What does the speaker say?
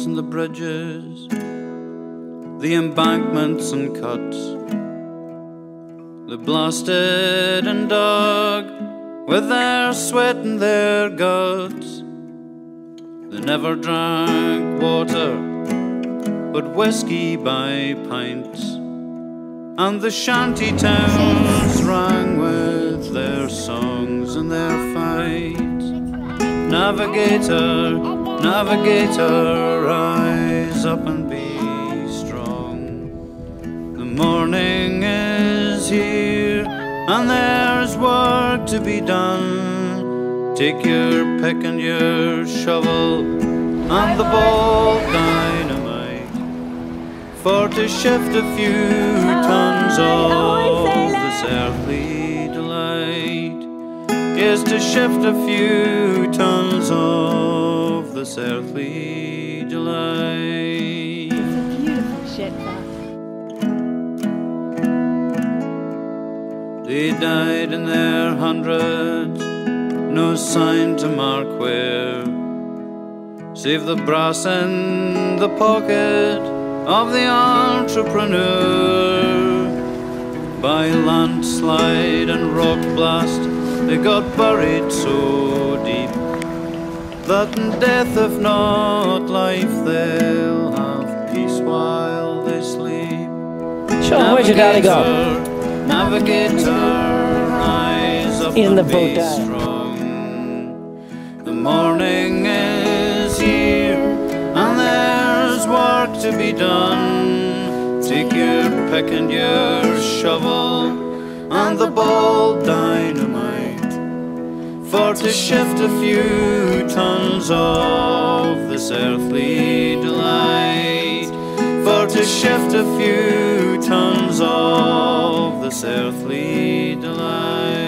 and the bridges, the embankments and cuts, they blasted and dug with their sweat and their guts. They never drank water, but whiskey by pints, and the shanty towns rang with their songs and their fights. Navigator, navigator, rise up and be strong. The morning is here, and there's work to be done. Take your pick and your shovel and the bolt dynamite, for to shift a few tons of this earthly delight is to shift a few tons of this earthly delight. It's a beautiful ship, that. They died in their hundreds, no sign to mark where, save the brass in the pocket of the entrepreneur. By landslide and rock blast they got buried so deep that in death, if not life, they'll have peace while they sleep. Sean, where's your daddy gone? Navigator, rise up in the and boat, be strong. The morning is here, and there's work to be done. Take your pick and your shovel and the bolt dynamite, for to shift a few tons of this earthly delight, for to shift a few tons of this earthly delight.